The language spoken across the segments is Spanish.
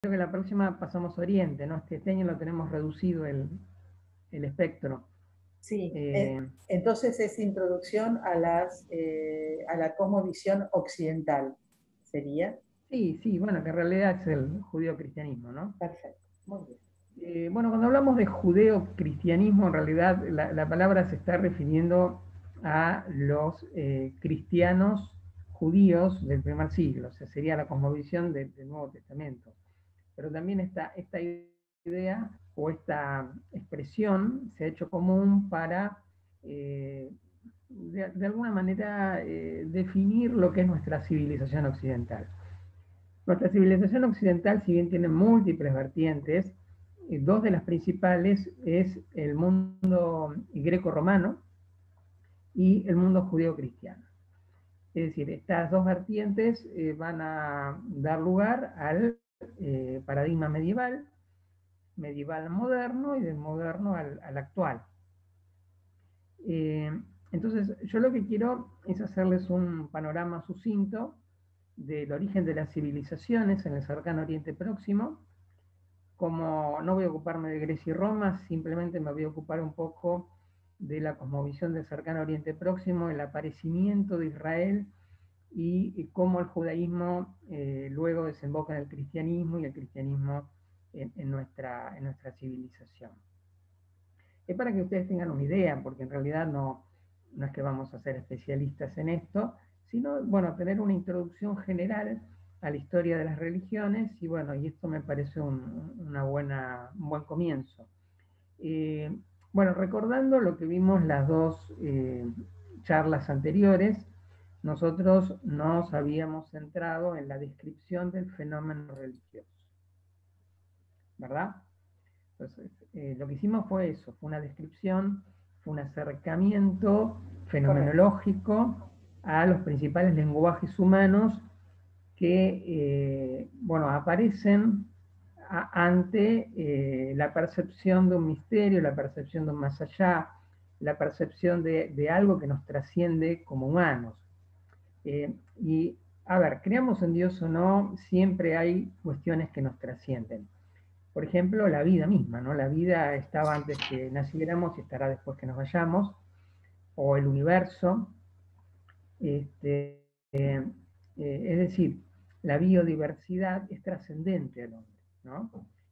Creo que la próxima pasamos a Oriente, ¿no? Este año lo tenemos reducido el espectro. Sí, Eh, entonces es introducción a la cosmovisión occidental, ¿sería? sí, sí, bueno, que en realidad es el judío-cristianismo, ¿no? Perfecto, muy bien. Bueno, cuando hablamos de judeo-cristianismo, en realidad la palabra se está refiriendo a los cristianos judíos del primer siglo, o sea, sería la cosmovisión del Nuevo Testamento. Pero también esta idea o esta expresión se ha hecho común para, de alguna manera, definir lo que es nuestra civilización occidental. Nuestra civilización occidental, si bien tiene múltiples vertientes, dos de las principales es el mundo greco-romano y el mundo judeo-cristiano. Es decir, estas dos vertientes van a dar lugar al paradigma medieval moderno y del moderno al actual. Eh, entonces, yo lo que quiero es hacerles un panorama sucinto del origen de las civilizaciones en el cercano Oriente Próximo. Como no voy a ocuparme de Grecia y Roma, simplemente me voy a ocupar un poco de la cosmovisión del cercano Oriente Próximo, el aparecimiento de Israel y cómo el judaísmo luego desemboca en el cristianismo y el cristianismo en nuestra civilización. Es para que ustedes tengan una idea, porque en realidad no es que vamos a ser especialistas en esto, sino, bueno, tener una introducción general a la historia de las religiones, y bueno, y esto me parece un buen comienzo. Eh, bueno, recordando lo que vimos las dos charlas anteriores, nosotros nos habíamos centrado en la descripción del fenómeno religioso, ¿verdad? Entonces, lo que hicimos fue eso, fue una descripción, fue un acercamiento Correcto. fenomenológico a los principales lenguajes humanos que, bueno, aparecen ante la percepción de un misterio, la percepción de un más allá, la percepción de algo que nos trasciende como humanos. Y, a ver, creamos en Dios o no, siempre hay cuestiones que nos trascienden. Por ejemplo, la vida misma, ¿no? La vida estaba antes que naciéramos y estará después que nos vayamos, o el universo. Este, es decir, la biodiversidad es trascendente al hombre, ¿no?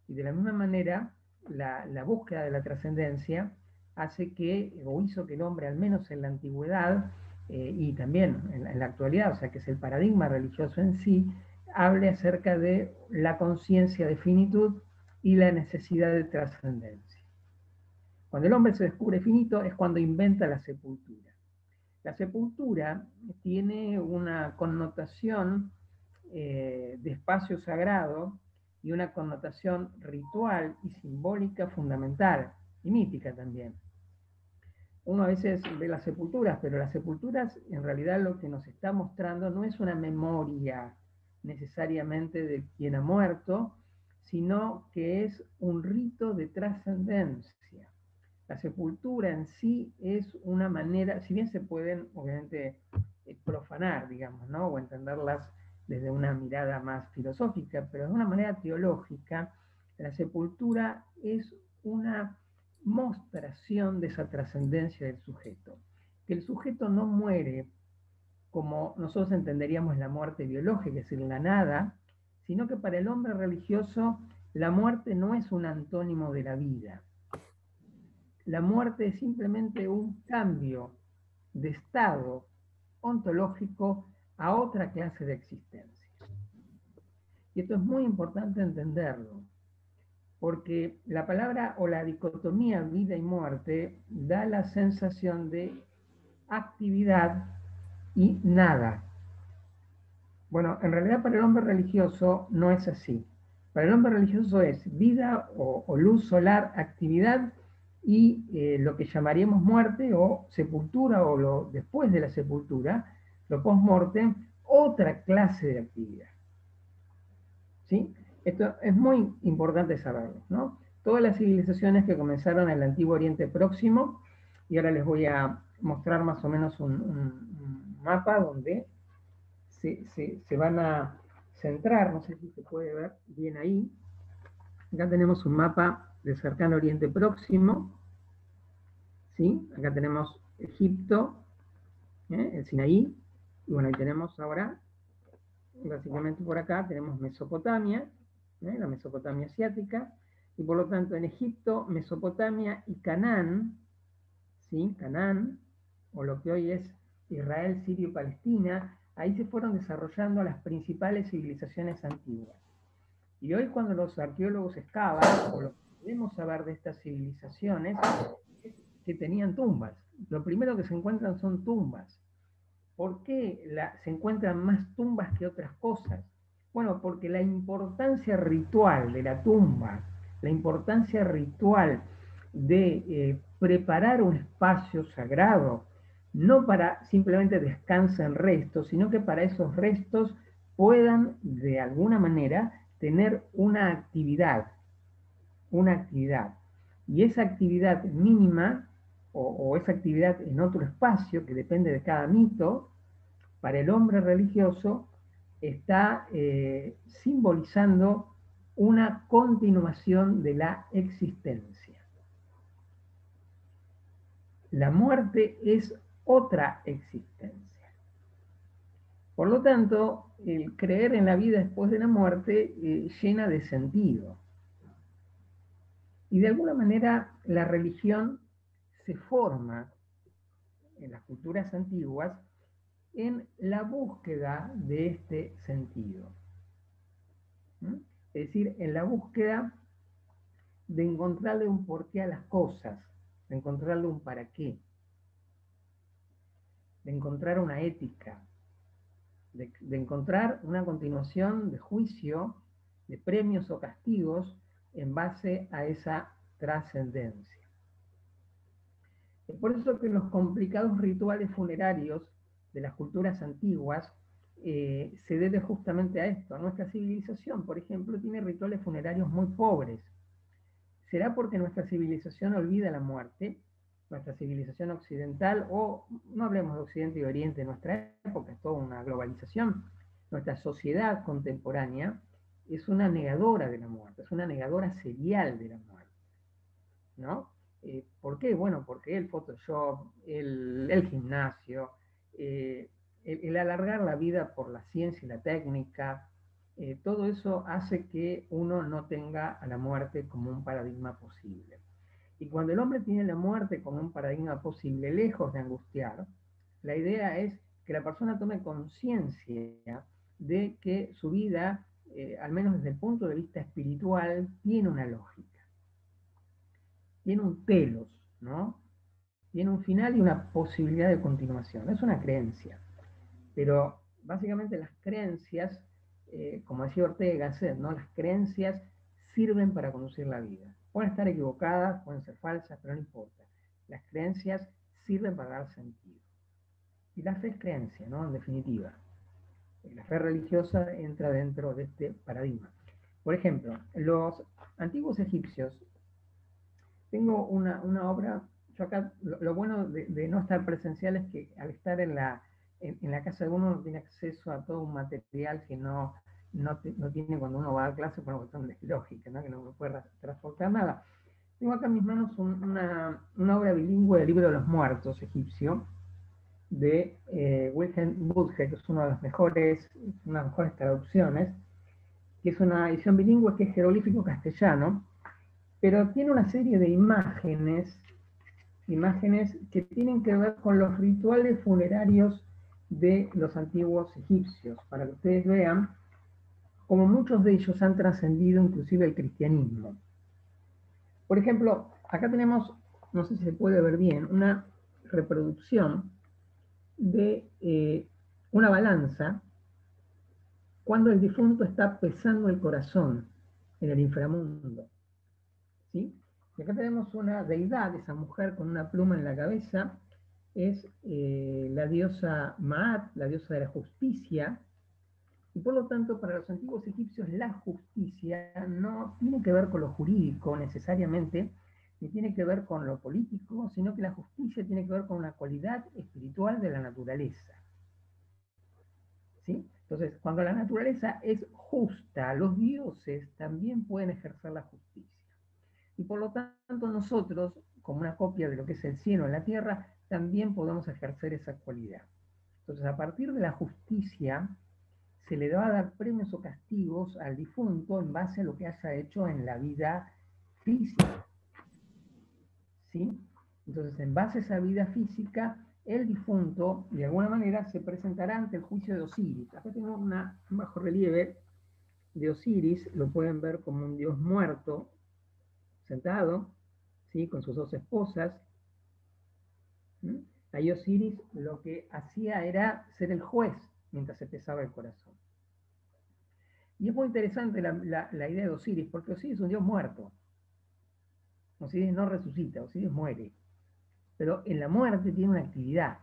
Y de la misma manera, la búsqueda de la trascendencia hace que, o hizo que el hombre, al menos en la antigüedad, y también en la actualidad, o sea, que es el paradigma religioso en sí, hable acerca de la conciencia de finitud y la necesidad de trascendencia. Cuando el hombre se descubre finito es cuando inventa la sepultura. La sepultura tiene una connotación de espacio sagrado y una connotación ritual y simbólica fundamental, y mítica también. Uno a veces ve las sepulturas, pero las sepulturas en realidad lo que nos está mostrando no es una memoria necesariamente de quien ha muerto, sino que es un rito de trascendencia. La sepultura en sí es una manera, si bien se pueden obviamente profanar, digamos, ¿no? O entenderlas desde una mirada más filosófica, pero de una manera teológica, la sepultura es una mostración de esa trascendencia del sujeto. Que el sujeto no muere como nosotros entenderíamos la muerte biológica, es decir, la nada, sino que para el hombre religioso la muerte no es un antónimo de la vida. La muerte es simplemente un cambio de estado ontológico a otra clase de existencia. Y esto es muy importante entenderlo, porque la palabra o la dicotomía vida y muerte da la sensación de actividad y nada. Bueno, en realidad para el hombre religioso no es así. Para el hombre religioso es vida o luz solar, actividad, y lo que llamaríamos muerte o sepultura o lo después de la sepultura, lo post-mortem, otra clase de actividad. ¿Sí? Esto es muy importante saberlo, ¿no? Todas las civilizaciones que comenzaron en el Antiguo Oriente Próximo, y ahora les voy a mostrar más o menos un mapa donde se centrar, no sé si se puede ver bien ahí. Acá tenemos un mapa del cercano Oriente Próximo, ¿sí? Acá tenemos Egipto, el Sinaí, y bueno, ahí tenemos ahora, básicamente por acá, tenemos Mesopotamia, la Mesopotamia asiática, y por lo tanto en Egipto, Mesopotamia y Canaán, ¿sí? Canaán, o lo que hoy es Israel, Sirio, Palestina, ahí se fueron desarrollando las principales civilizaciones antiguas. Y hoy cuando los arqueólogos excavan, o lo que podemos saber de estas civilizaciones, es que tenían tumbas. Lo primero que se encuentran son tumbas. ¿Por qué se encuentran más tumbas que otras cosas? Bueno, porque la importancia ritual de la tumba, la importancia ritual de preparar un espacio sagrado, no para simplemente descansen restos, sino que para esos restos puedan de alguna manera tener una actividad, una actividad. Y esa actividad mínima o esa actividad en otro espacio que depende de cada mito, para el hombre religioso está simbolizando una continuación de la existencia. La muerte es otra existencia. Por lo tanto, el creer en la vida después de la muerte llena de sentido. Y de alguna manera la religión se forma en las culturas antiguas en la búsqueda de este sentido. Es decir, en la búsqueda de encontrarle un porqué a las cosas, de encontrarle un para qué, de encontrar una ética, de encontrar una continuación de juicio, de premios o castigos en base a esa trascendencia. Es por eso que los complicados rituales funerarios de las culturas antiguas se debe justamente a esto. Nuestra civilización, por ejemplo, tiene rituales funerarios muy pobres. ¿Será porque nuestra civilización olvida la muerte? Nuestra civilización occidental, o no hablemos de Occidente y Oriente en nuestra época, es toda una globalización. Nuestra sociedad contemporánea es una negadora de la muerte, es una negadora serial de la muerte, ¿no? ¿Por qué? Bueno, porque el Photoshop, el gimnasio, el alargar la vida por la ciencia y la técnica, todo eso hace que uno no tenga a la muerte como un paradigma posible. Y cuando el hombre tiene la muerte como un paradigma posible, lejos de angustiar, la idea es que la persona tome conciencia de que su vida, al menos desde el punto de vista espiritual, tiene una lógica, tiene un telos, ¿no? Tiene un final y una posibilidad de continuación. Es una creencia. Pero básicamente las creencias, como decía Ortega y Gasset, ¿no? Las creencias sirven para conducir la vida. Pueden estar equivocadas, pueden ser falsas, pero no importa. Las creencias sirven para dar sentido. Y la fe es creencia, ¿no? En definitiva. La fe religiosa entra dentro de este paradigma. Por ejemplo, los antiguos egipcios, tengo una obra, yo acá, lo bueno de no estar presencial es que al estar en la casa de uno no tiene acceso a todo un material que no tiene cuando uno va a clase por una cuestión de lógica, ¿no? Que no puede transportar nada. Tengo acá en mis manos una obra bilingüe del Libro de los Muertos egipcio, de Wilhelm Budge, que es una de las mejores traducciones, que es una edición bilingüe que es jeroglífico castellano, pero tiene una serie de imágenes que tienen que ver con los rituales funerarios de los antiguos egipcios, para que ustedes vean cómo muchos de ellos han trascendido inclusive el cristianismo. Por ejemplo, acá tenemos, no sé si se puede ver bien, una reproducción de una balanza cuando el difunto está pesando el corazón en el inframundo. ¿Sí? Y acá tenemos una deidad, esa mujer con una pluma en la cabeza, es la diosa Maat, la diosa de la justicia, y por lo tanto para los antiguos egipcios la justicia no tiene que ver con lo jurídico necesariamente, ni tiene que ver con lo político, sino que la justicia tiene que ver con una cualidad espiritual de la naturaleza. ¿sí? Entonces, cuando la naturaleza es justa, los dioses también pueden ejercer la justicia. Y por lo tanto nosotros, como una copia de lo que es el cielo en la tierra, también podemos ejercer esa cualidad. Entonces, a partir de la justicia, se le va a dar premios o castigos al difunto en base a lo que haya hecho en la vida física. ¿Sí? Entonces, en base a esa vida física, el difunto, de alguna manera, se presentará ante el juicio de Osiris. Acá tengo un bajo relieve de Osiris, lo pueden ver como un dios muerto, sentado, ¿sí? Con sus dos esposas. ¿Mm? Ahí Osiris lo que hacía era ser el juez mientras se pesaba el corazón. Y es muy interesante la idea de Osiris, porque Osiris es un dios muerto. Osiris no resucita, Osiris muere. Pero en la muerte tiene una actividad.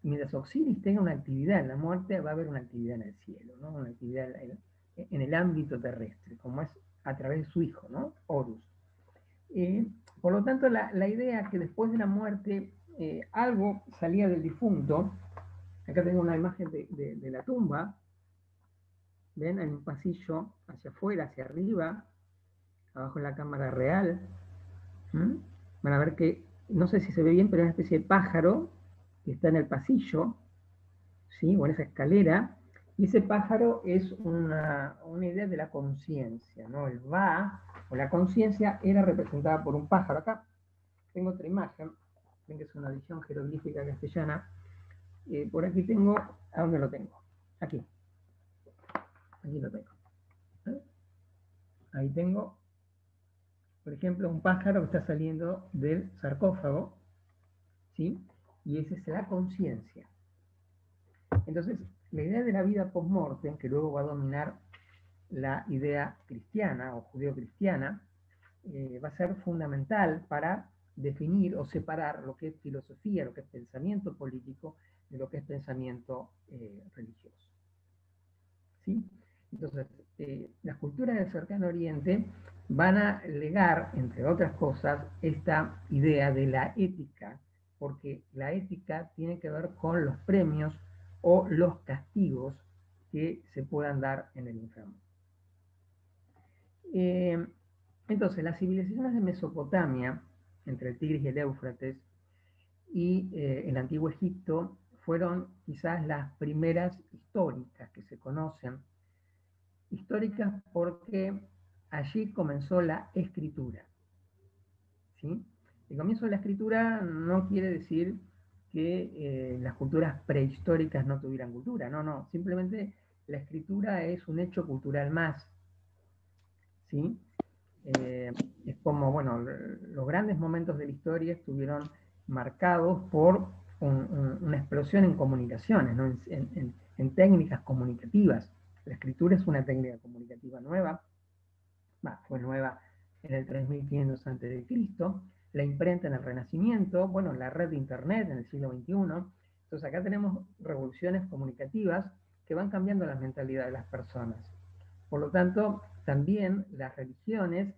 Mientras Osiris tenga una actividad en la muerte, va a haber una actividad en el cielo, ¿no? Una actividad en el ámbito terrestre, como es a través de su hijo, ¿no? Horus. Por lo tanto, la idea que después de la muerte algo salía del difunto. Acá tengo una imagen de la tumba. ¿Ven? Hay un pasillo hacia afuera, hacia arriba, abajo en la cámara real. ¿Mm? Van a ver que, no sé si se ve bien, pero hay una especie de pájaro que está en el pasillo, ¿sí? O en esa escalera, y ese pájaro es una idea de la conciencia, ¿no? El va, o la conciencia, era representada por un pájaro. Acá tengo otra imagen, ven que es una edición jeroglífica castellana. Por aquí tengo, ¿a dónde lo tengo? Aquí lo tengo. ¿Eh? Ahí tengo, por ejemplo, un pájaro que está saliendo del sarcófago, ¿sí? Y esa es la conciencia. Entonces, la idea de la vida post-mortem, que luego va a dominar la idea cristiana o judeo-cristiana, va a ser fundamental para definir o separar lo que es filosofía, lo que es pensamiento político, de lo que es pensamiento religioso. ¿Sí? Entonces, las culturas del cercano oriente van a legar, entre otras cosas, esta idea de la ética, porque la ética tiene que ver con los premios o los castigos que se puedan dar en el inframundo. Entonces, las civilizaciones de Mesopotamia, entre el Tigris y el Éufrates, y el Antiguo Egipto, fueron quizás las primeras históricas que se conocen. Históricas porque allí comenzó la escritura. ¿Sí? El comienzo de la escritura no quiere decir que las culturas prehistóricas no tuvieran cultura, no, simplemente la escritura es un hecho cultural más. ¿Sí? Es como, bueno, los grandes momentos de la historia estuvieron marcados por una explosión en comunicaciones, ¿no? en técnicas comunicativas. La escritura es una técnica comunicativa nueva, fue nueva en el 3500 a.C., la imprenta en el Renacimiento, bueno, la red de Internet en el siglo XXI. Entonces acá tenemos revoluciones comunicativas que van cambiando la mentalidad de las personas. Por lo tanto, también las religiones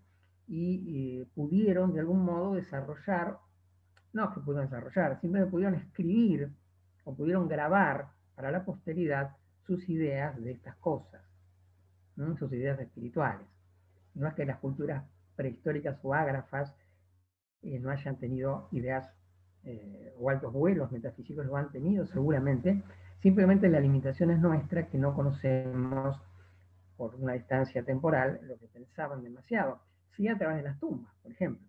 pudieron de algún modo desarrollar, no que pudieron desarrollar, simplemente pudieron escribir o pudieron grabar para la posteridad sus ideas de estas cosas, ¿no? Sus ideas espirituales. No es que las culturas prehistóricas o ágrafas no hayan tenido ideas o altos vuelos metafísicos, lo han tenido seguramente, simplemente la limitación es nuestra que no conocemos por una distancia temporal lo que pensaban demasiado, sí a través de las tumbas, por ejemplo.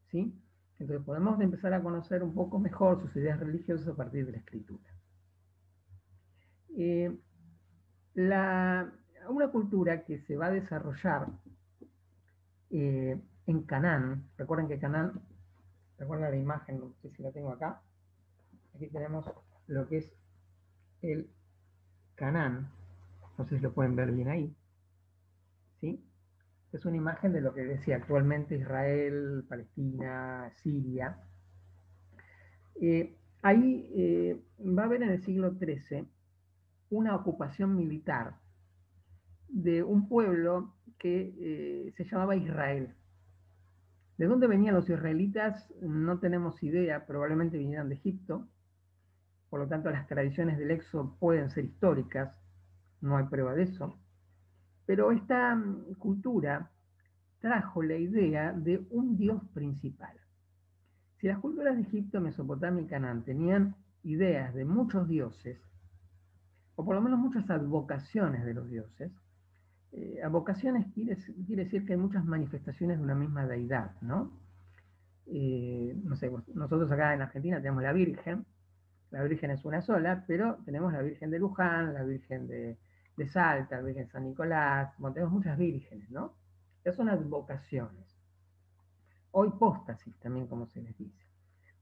¿Sí? Entonces podemos empezar a conocer un poco mejor sus ideas religiosas a partir de la escritura. Una cultura que se va a desarrollar en Canaán, recuerden que Canaán, recuerden la imagen, no sé si la tengo acá, aquí tenemos lo que es el Canaán, no sé si lo pueden ver bien ahí, ¿sí? Es una imagen de lo que decía actualmente Israel, Palestina, Siria. Ahí va a haber en el siglo XIII una ocupación militar de un pueblo que se llamaba Israel. ¿De dónde venían los israelitas? No tenemos idea, probablemente vinieran de Egipto, por lo tanto las tradiciones del Éxodo pueden ser históricas, no hay prueba de eso, pero esta cultura trajo la idea de un dios principal. Si las culturas de Egipto, Mesopotamia y Canaán tenían ideas de muchos dioses, o por lo menos muchas advocaciones de los dioses, advocaciones quiere decir que hay muchas manifestaciones de una misma deidad, ¿no? No sé, nosotros acá en Argentina tenemos la Virgen es una sola, pero tenemos la Virgen de Luján, la Virgen de Salta, la Virgen de San Nicolás, bueno, tenemos muchas vírgenes, ¿no? Esas son advocaciones. O hipóstasis también, como se les dice.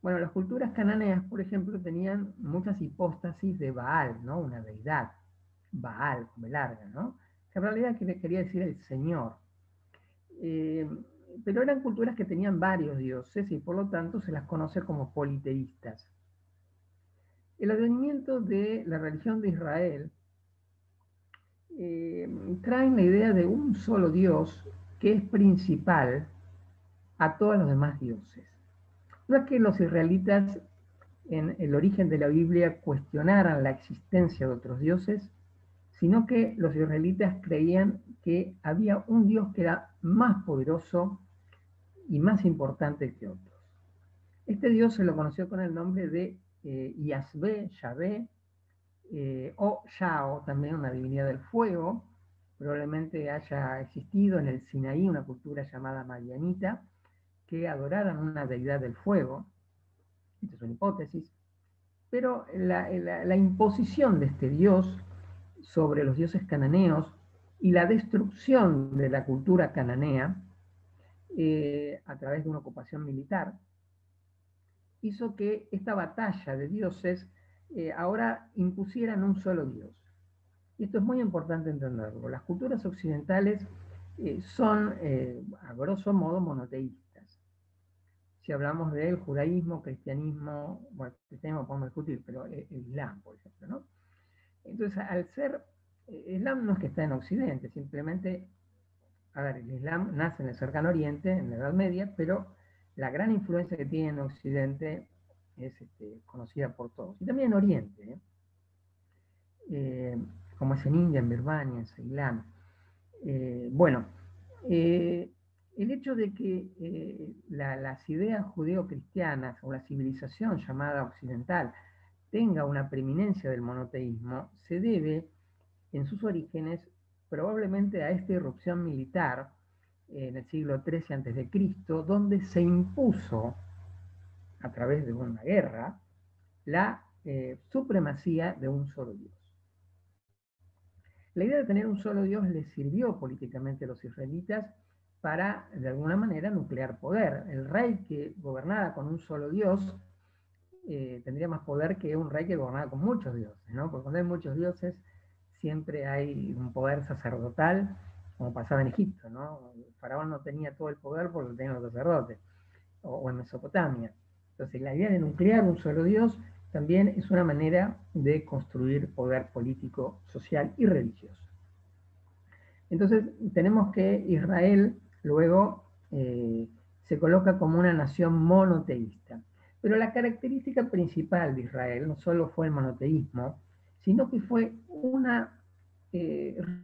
Bueno, las culturas cananeas, por ejemplo, tenían muchas hipóstasis de Baal, ¿no? Una deidad. Baal, con B larga, ¿no? Que en realidad quería decir el Señor. Pero eran culturas que tenían varios dioses y por lo tanto se las conoce como politeístas. El advenimiento de la religión de Israel traen la idea de un solo Dios que es principal a todos los demás dioses. No es que los israelitas en el origen de la Biblia cuestionaran la existencia de otros dioses, sino que los israelitas creían que había un Dios que era más poderoso y más importante que otros. Este Dios se lo conoció con el nombre de Yahvé, Yahvé, o Yao, también una divinidad del fuego. Probablemente haya existido en el Sinaí una cultura llamada madianita que adoraran una deidad del fuego. Esta es una hipótesis. Pero la imposición de este dios sobre los dioses cananeos y la destrucción de la cultura cananea a través de una ocupación militar hizo que esta batalla de dioses ahora impusieran un solo dios. Y esto es muy importante entenderlo. Las culturas occidentales son, a grosso modo, monoteístas. Si hablamos del judaísmo, cristianismo, bueno, cristianismo podemos discutir, pero el Islam, por ejemplo, ¿no? Entonces, al ser, Islam no es que está en Occidente, simplemente, a ver, el Islam nace en el Cercano Oriente, en la Edad Media, pero la gran influencia que tiene en Occidente es conocida por todos. Y también en Oriente, como es en India, en Birmania, en Ceilán. Bueno, el hecho de que las ideas judeo-cristianas o la civilización llamada occidental tenga una preeminencia del monoteísmo se debe en sus orígenes probablemente a esta irrupción militar en el siglo XIII a.C., donde se impuso a través de una guerra la supremacía de un solo Dios. La idea de tener un solo Dios les sirvió políticamente a los israelitas para, de alguna manera, nuclear poder. El rey que gobernara con un solo Dios tendría más poder que un rey que gobernara con muchos dioses, ¿no? Porque cuando hay muchos dioses, siempre hay un poder sacerdotal, como pasaba en Egipto, ¿no? El faraón no tenía todo el poder porque lo tenían los sacerdotes, o en Mesopotamia. Entonces, la idea de nuclear un solo Dios también es una manera de construir poder político, social y religioso. Entonces, tenemos que Israel luego se coloca como una nación monoteísta. Pero la característica principal de Israel no solo fue el monoteísmo, sino que fue una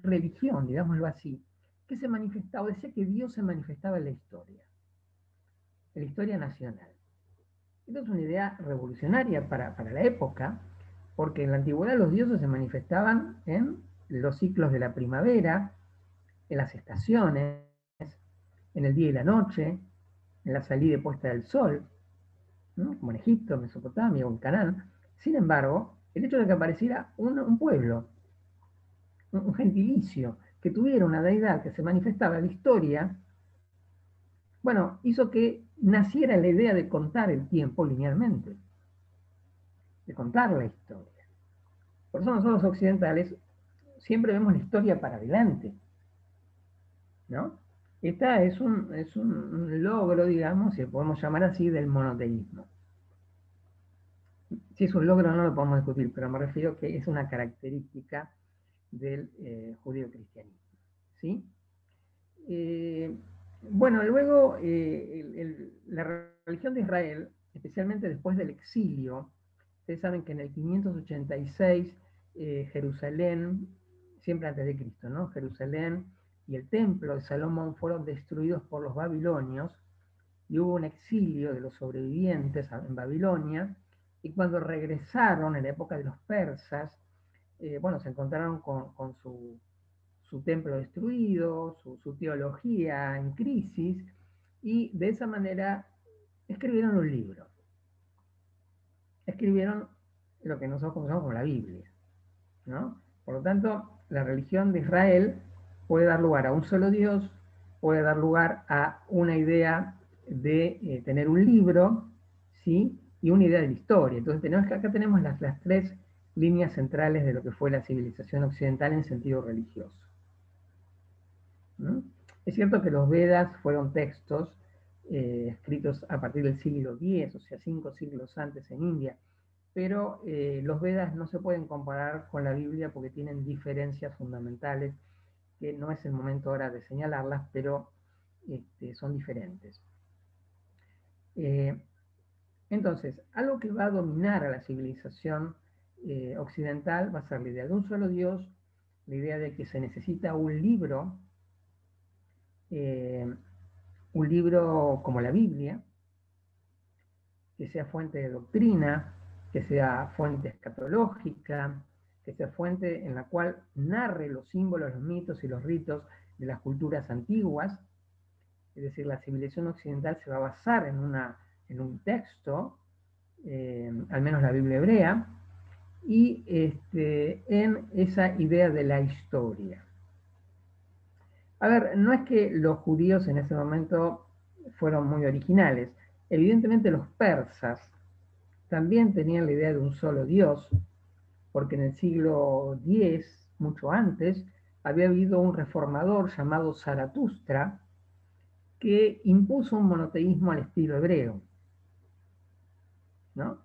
religión, digámoslo así, que se manifestaba, decía que Dios se manifestaba en la historia nacional. Esto es una idea revolucionaria para la época, porque en la antigüedad los dioses se manifestaban en los ciclos de la primavera, en las estaciones, en el día y la noche, en la salida y puesta del sol, ¿no? Como en Egipto, Mesopotamia o en Canaán. Sin embargo, el hecho de que apareciera un pueblo, un gentilicio, que tuviera una deidad que se manifestaba en la historia, bueno, hizo que naciera la idea de contar el tiempo linealmente, de contar la historia. Por eso nosotros los occidentales siempre vemos la historia para adelante, ¿no? Esta es un logro, digamos, si lo podemos llamar así, del monoteísmo. Si es un logro no lo podemos discutir, pero me refiero que es una característica del judío-cristianismo. ¿Sí? Bueno, luego la religión de Israel, especialmente después del exilio, Ustedes saben que en el 586 Jerusalén, siempre antes de Cristo, ¿no? Jerusalén y el templo de Salomón fueron destruidos por los babilonios y hubo un exilio de los sobrevivientes en Babilonia, y cuando regresaron en la época de los persas, bueno, se encontraron con su templo destruido, su teología en crisis, y de esa manera escribieron un libro. Escribieron lo que nosotros conocemos como la Biblia, ¿no? Por lo tanto, la religión de Israel puede dar lugar a un solo Dios, puede dar lugar a una idea de tener un libro, ¿sí? Y una idea de la historia. Entonces, acá tenemos las tres líneas centrales de lo que fue la civilización occidental en sentido religioso, ¿no? Es cierto que los Vedas fueron textos escritos a partir del siglo X, o sea, 5 siglos antes en India, pero los Vedas no se pueden comparar con la Biblia porque tienen diferencias fundamentales que no es el momento ahora de señalarlas, pero son diferentes. Entonces, algo que va a dominar a la civilización occidental va a ser la idea de un solo Dios, la idea de que se necesita un libro como la Biblia, que sea fuente de doctrina, que sea fuente escatológica, que sea fuente en la cual narre los símbolos, los mitos y los ritos de las culturas antiguas. Es decir, la civilización occidental se va a basar en un texto, al menos la Biblia hebrea, y en esa idea de la historia. A ver, no es que los judíos en ese momento fueron muy originales. Evidentemente los persas también tenían la idea de un solo Dios, porque en el siglo X, mucho antes, había habido un reformador llamado Zaratustra que impuso un monoteísmo al estilo hebreo, ¿no?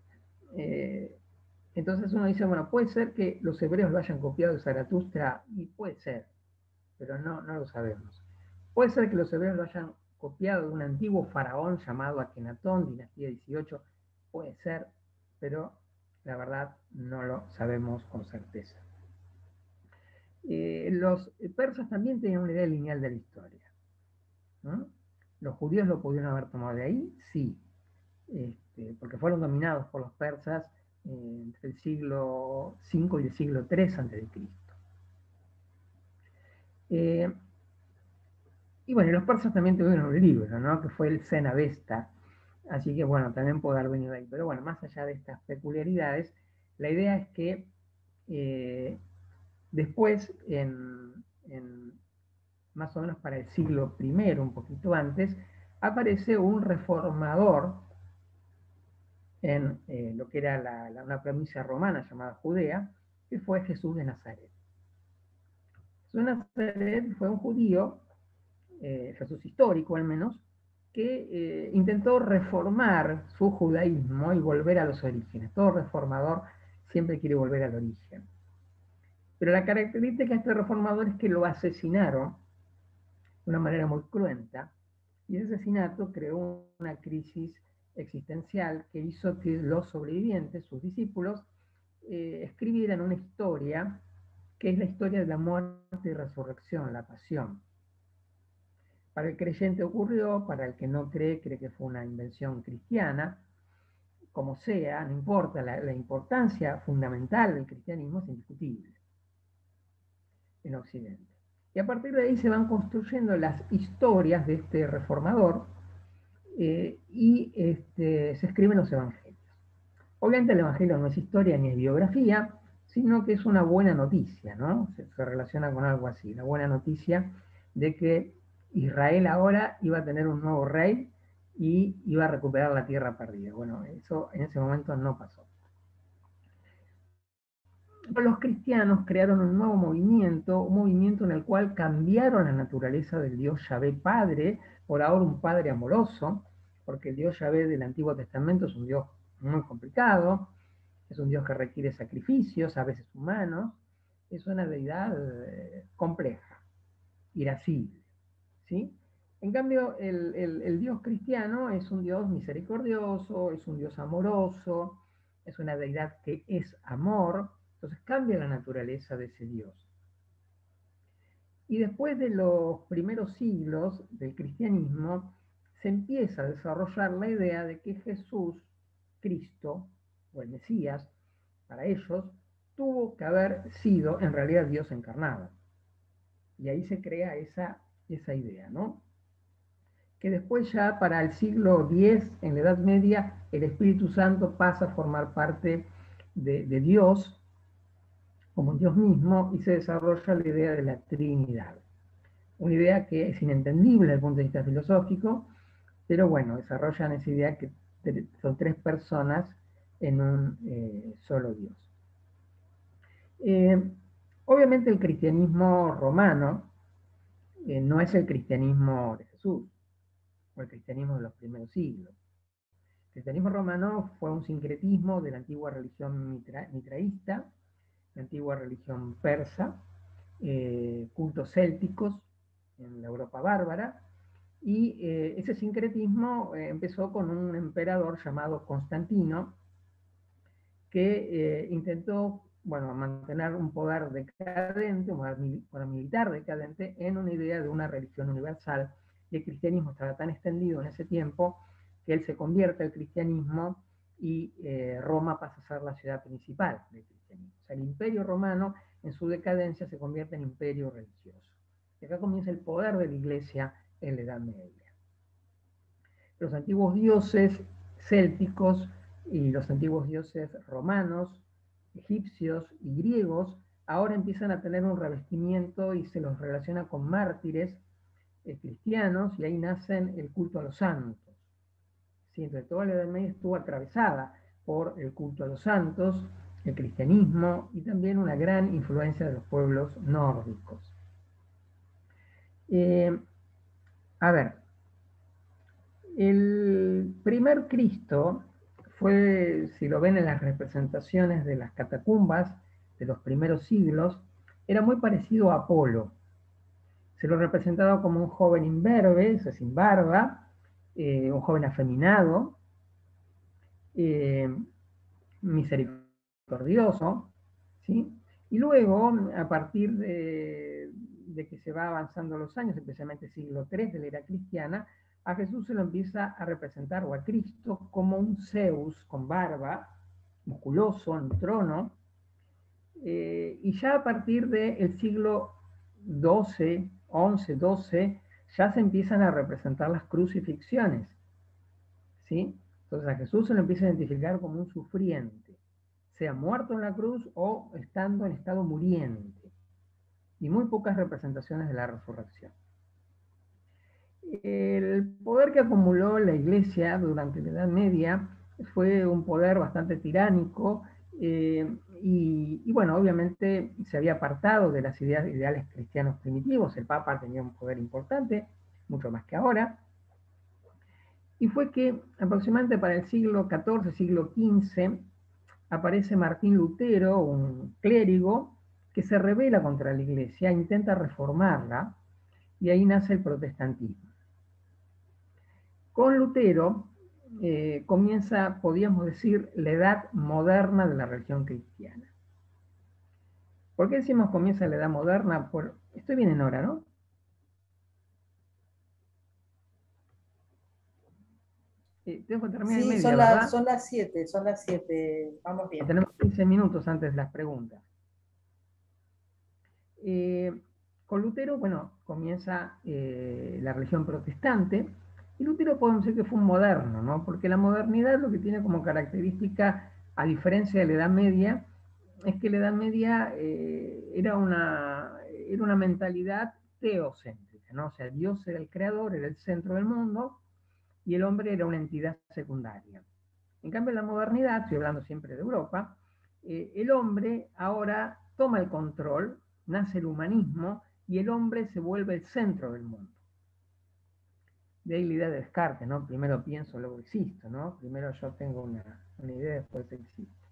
Eh, entonces uno dice, bueno, puede ser que los hebreos lo hayan copiado de Zaratustra, y puede ser, pero no lo sabemos. Puede ser que los hebreos lo hayan copiado de un antiguo faraón llamado Akenatón, dinastía 18, puede ser, pero la verdad no lo sabemos con certeza. Los persas también tenían una idea lineal de la historia, ¿no? ¿Los judíos lo pudieron haber tomado de ahí? Sí, porque fueron dominados por los persas entre el siglo V y el siglo III a.C. Y bueno, los persas también tuvieron un libro, ¿no? Que fue el Zenavesta. Así que bueno, también puede haber venido de ahí. Pero bueno, más allá de estas peculiaridades, la idea es que después, más o menos para el siglo I, un poquito antes, aparece un reformador en lo que era una provincia romana llamada Judea, que fue Jesús de Nazaret. Jesús de Nazaret fue un judío, Jesús histórico al menos, que intentó reformar su judaísmo y volver a los orígenes. Todo reformador siempre quiere volver al origen. Pero la característica de este reformador es que lo asesinaron de una manera muy cruenta, y ese asesinato creó una crisis existencial que hizo que los sobrevivientes, sus discípulos, escribieran una historia que es la historia de la muerte y resurrección, la pasión. Para el creyente ocurrió, para el que no cree, cree que fue una invención cristiana. Como sea, no importa, la importancia fundamental del cristianismo es indiscutible en Occidente. Y a partir de ahí se van construyendo las historias de este reformador y se escriben los evangelios. Obviamente el evangelio no es historia ni es biografía, sino que es una buena noticia, ¿no? Se relaciona con algo así, la buena noticia de que Israel ahora iba a tener un nuevo rey y iba a recuperar la tierra perdida. Bueno, eso en ese momento no pasó. Los cristianos crearon un nuevo movimiento, un movimiento en el cual cambiaron la naturaleza del Dios Yahvé Padre, por ahora un Padre amoroso, porque el Dios Yahvé del Antiguo Testamento es un Dios muy complicado, es un Dios que requiere sacrificios, a veces humanos, es una deidad compleja, irascible, ¿sí? En cambio, el Dios cristiano es un Dios misericordioso, es un Dios amoroso, es una deidad que es amor, entonces cambia la naturaleza de ese Dios. Y después de los primeros siglos del cristianismo, se empieza a desarrollar la idea de que Jesús, Cristo, o el Mesías, para ellos, tuvo que haber sido en realidad Dios encarnado. Y ahí se crea esa idea, ¿no? Que después ya para el siglo X, en la Edad Media, el Espíritu Santo pasa a formar parte de Dios, como Dios mismo, y se desarrolla la idea de la Trinidad. Una idea que es inentendible desde el punto de vista filosófico, pero bueno, desarrollan esa idea que son tres personas en un solo Dios. Obviamente el cristianismo romano no es el cristianismo de Jesús, o el cristianismo de los primeros siglos. El cristianismo romano fue un sincretismo de la antigua religión mitraísta, la antigua religión persa, cultos célticos en la Europa bárbara, y ese sincretismo empezó con un emperador llamado Constantino, que intentó, bueno, mantener un poder decadente, un poder militar decadente, en una idea de una religión universal. Y el cristianismo estaba tan extendido en ese tiempo que él se convierte al cristianismo y Roma pasa a ser la ciudad principal del cristianismo. O sea, el imperio romano en su decadencia se convierte en imperio religioso. Y acá comienza el poder de la iglesia en la Edad Media. Los antiguos dioses célticos y los antiguos dioses romanos, egipcios y griegos ahora empiezan a tener un revestimiento y se los relaciona con mártires cristianos, y ahí nacen el culto a los santos. ¿Sí? Entonces toda la Edad Media estuvo atravesada por el culto a los santos, el cristianismo y también una gran influencia de los pueblos nórdicos. A ver, el primer Cristo fue, si lo ven en las representaciones de las catacumbas de los primeros siglos, era muy parecido a Apolo. Se lo representaba como un joven imberbe, o sea, sin barba, un joven afeminado, misericordioso, ¿sí? Y luego, a partir de que se va avanzando los años, especialmente siglo III de la era cristiana, a Jesús se lo empieza a representar, o a Cristo, como un Zeus con barba, musculoso, en trono, y ya a partir del siglo XII, XI, XII, ya se empiezan a representar las crucifixiones, ¿sí? Entonces a Jesús se lo empieza a identificar como un sufriente, sea muerto en la cruz o estando en estado muriente, y muy pocas representaciones de la resurrección. El poder que acumuló la Iglesia durante la Edad Media fue un poder bastante tiránico, y bueno, obviamente se había apartado de las ideales cristianos primitivos. El Papa tenía un poder importante, mucho más que ahora, y fue que aproximadamente para el siglo XIV, siglo XV, aparece Martín Lutero, un clérigo, que se rebela contra la Iglesia, intenta reformarla, y ahí nace el protestantismo. Con Lutero comienza, podríamos decir, la edad moderna de la religión cristiana. ¿Por qué decimos comienza la edad moderna? Estoy bien en hora, ¿no? Tengo que terminar en Sí, media, ¿verdad? son las 7, vamos bien. Tenemos 15 minutos antes de las preguntas. Con Lutero, bueno, comienza la religión protestante, y Lutero podemos decir que fue un moderno, ¿no? Porque la modernidad lo que tiene como característica, a diferencia de la Edad Media, es que la Edad Media era una mentalidad teocéntrica, ¿no? O sea, Dios era el creador, era el centro del mundo, y el hombre era una entidad secundaria. En cambio, en la modernidad, estoy hablando siempre de Europa, el hombre ahora toma el control, nace el humanismo, y el hombre se vuelve el centro del mundo. De ahí la idea de Descartes, ¿no? Primero pienso, luego existo, ¿no? Primero yo tengo una idea, después existo.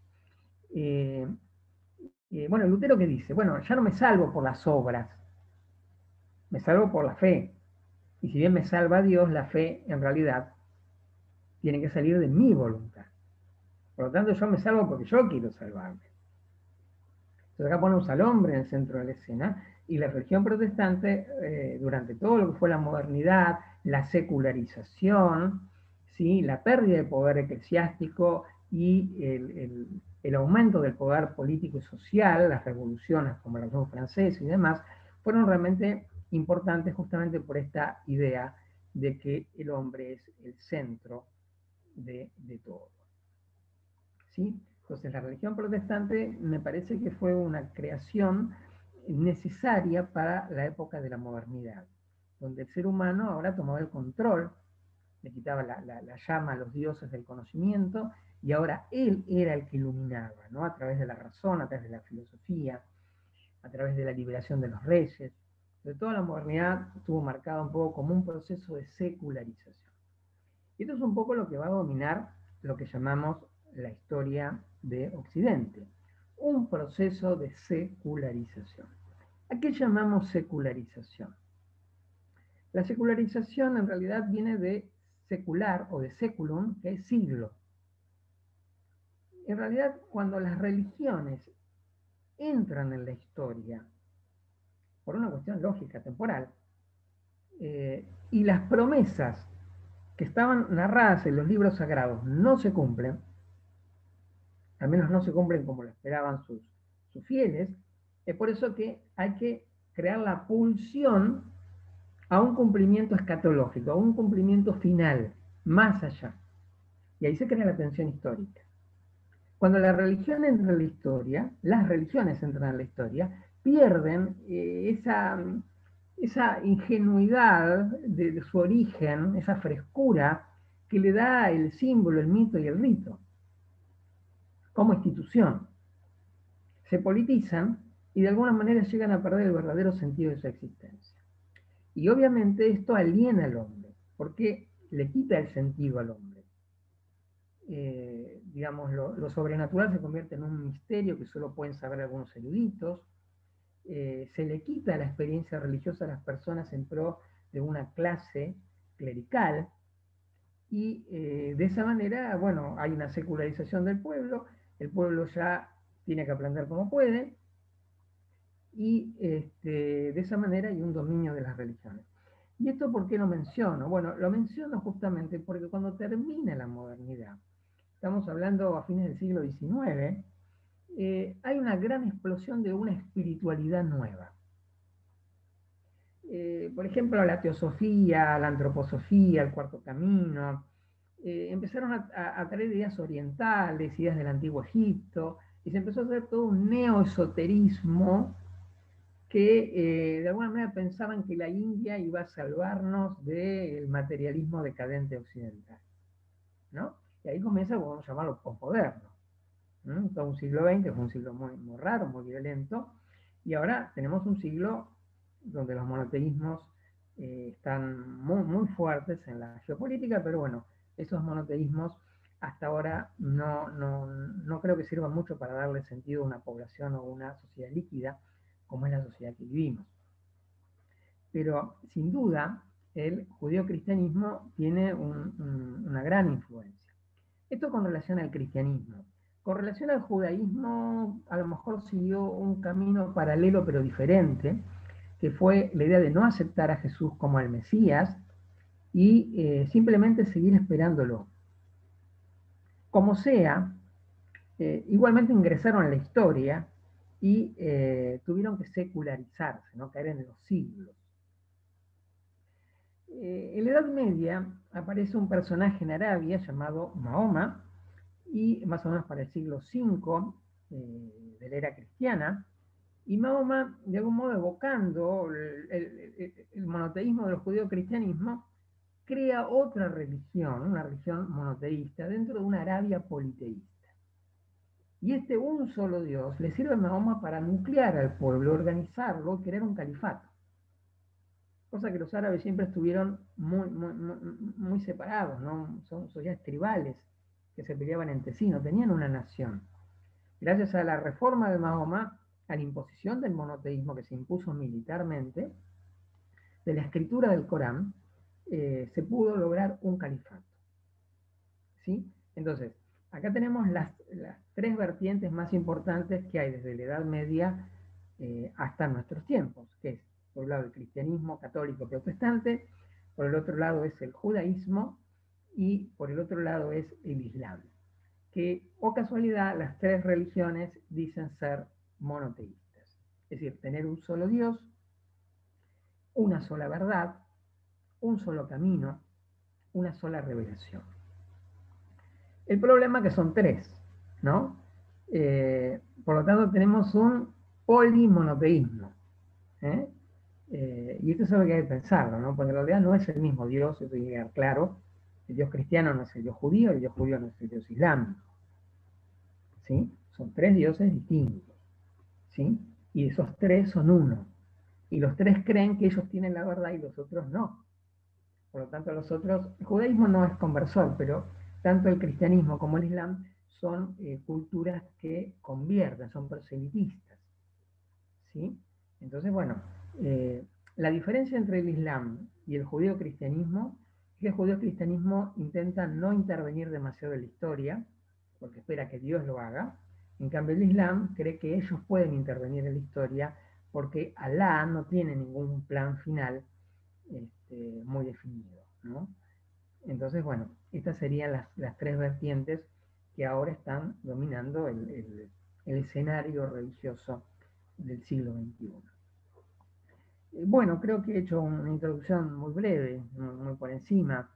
Bueno, Lutero, ¿qué dice? Bueno, ya no me salvo por las obras, me salvo por la fe. Y si bien me salva Dios, la fe en realidad tiene que salir de mi voluntad. Por lo tanto, yo me salvo porque yo quiero salvarme. Entonces acá ponemos al hombre en el centro de la escena, y la religión protestante, durante todo lo que fue la modernidad, la secularización, ¿sí? La pérdida de poder eclesiástico y el aumento del poder político y social, las revoluciones como la Revolución Francesa y demás, fueron realmente importantes justamente por esta idea de que el hombre es el centro de todo. ¿Sí? Entonces la religión protestante me parece que fue una creación necesaria para la época de la modernidad, donde el ser humano ahora tomaba el control, le quitaba la llama a los dioses del conocimiento, y ahora él era el que iluminaba, ¿no? A través de la razón, a través de la filosofía, a través de la liberación de los reyes. De toda la modernidad estuvo marcada un poco como un proceso de secularización. Y esto es un poco lo que va a dominar lo que llamamos la historia de Occidente, un proceso de secularización. ¿A qué llamamos secularización? La secularización en realidad viene de secular o de seculum, que es siglo. En realidad, cuando las religiones entran en la historia, por una cuestión lógica, temporal, y las promesas que estaban narradas en los libros sagrados no se cumplen, al menos no se cumplen como lo esperaban sus fieles, es por eso que hay que crear la pulsión a un cumplimiento escatológico, a un cumplimiento final, más allá. Y ahí se crea la tensión histórica. Cuando la religión entra en la historia, las religiones entran en la historia, pierden esa ingenuidad de su origen, esa frescura que le da el símbolo, el mito y el rito, como institución. Se politizan y de alguna manera llegan a perder el verdadero sentido de su existencia. Y obviamente esto aliena al hombre, porque le quita el sentido al hombre. Digamos, lo sobrenatural se convierte en un misterio que solo pueden saber algunos eruditos. Se le quita la experiencia religiosa a las personas en pro de una clase clerical, y de esa manera, bueno, hay una secularización del pueblo, el pueblo ya tiene que aprender como puede, y de esa manera hay un dominio de las religiones. ¿Y esto por qué lo menciono? Bueno, lo menciono justamente porque cuando termina la modernidad, estamos hablando a fines del siglo XIX, hay una gran explosión de una espiritualidad nueva. Por ejemplo, la teosofía, la antroposofía, el cuarto camino, empezaron a traer ideas orientales, ideas del antiguo Egipto, y se empezó a hacer todo un neoesoterismo que de alguna manera pensaban que la India iba a salvarnos del materialismo decadente occidental, ¿no? Y ahí comienza, vamos a llamarlo, posmoderno. Todo un siglo XX fue un siglo muy, muy raro, muy violento, y ahora tenemos un siglo donde los monoteísmos están muy, muy fuertes en la geopolítica, pero bueno, esos monoteísmos hasta ahora no creo que sirvan mucho para darle sentido a una población o una sociedad líquida como es la sociedad que vivimos. Pero sin duda el judeocristianismo tiene una gran influencia. Esto con relación al cristianismo. Con relación al judaísmo, a lo mejor siguió un camino paralelo pero diferente, que fue la idea de no aceptar a Jesús como el Mesías y simplemente seguir esperándolo. Como sea, igualmente ingresaron a la historia y tuvieron que secularizarse, ¿no? Caer en los siglos. En la Edad Media aparece un personaje en Arabia llamado Mahoma, y más o menos para el siglo V de la era cristiana, y Mahoma, de algún modo evocando el monoteísmo del judeo-cristianismo, crea otra religión, una religión monoteísta, dentro de una Arabia politeísta. Y este un solo Dios le sirve a Mahoma para nuclear al pueblo, organizarlo y crear un califato. Cosa que los árabes siempre estuvieron muy separados, ¿no? Son sociedades tribales que se peleaban entre sí, no tenían una nación. Gracias a la reforma de Mahoma, a la imposición del monoteísmo que se impuso militarmente, de la escritura del Corán, se pudo lograr un califato. ¿Sí? Entonces, acá tenemos las tres vertientes más importantes que hay desde la Edad Media hasta nuestros tiempos, que es, por un lado, el cristianismo católico protestante, por el otro lado es el judaísmo y por el otro lado es el islam, que, o casualidad, las tres religiones dicen ser monoteístas, es decir, tener un solo Dios, una sola verdad, un solo camino, una sola revelación. El problema es que son tres, ¿no? Por lo tanto, tenemos un polimonoteísmo. ¿eh? Y esto es algo que hay que pensarlo, ¿no? Porque en realidad no es el mismo Dios, eso tiene que quedar claro. El Dios cristiano no es el Dios judío no es el Dios islámico. ¿Sí? Son tres dioses distintos. ¿Sí? Y esos tres son uno. Y los tres creen que ellos tienen la verdad y los otros no. Por lo tanto, los otros, el judaísmo no es conversor, pero tanto el cristianismo como el islam son culturas que convierten, son proselitistas. ¿Sí? Entonces, bueno, la diferencia entre el islam y el judío-cristianismo es que el judío-cristianismo intenta no intervenir demasiado en la historia, porque espera que Dios lo haga. En cambio, el islam cree que ellos pueden intervenir en la historia porque Alá no tiene ningún plan final muy definido, ¿no? Entonces, bueno, estas serían las tres vertientes que ahora están dominando el escenario religioso del siglo XXI. Bueno, creo que he hecho una introducción muy breve, muy por encima.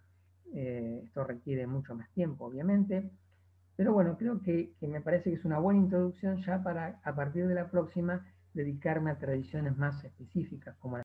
Esto requiere mucho más tiempo, obviamente. Pero bueno, creo que me parece que es una buena introducción ya para, a partir de la próxima, dedicarme a tradiciones más específicas, como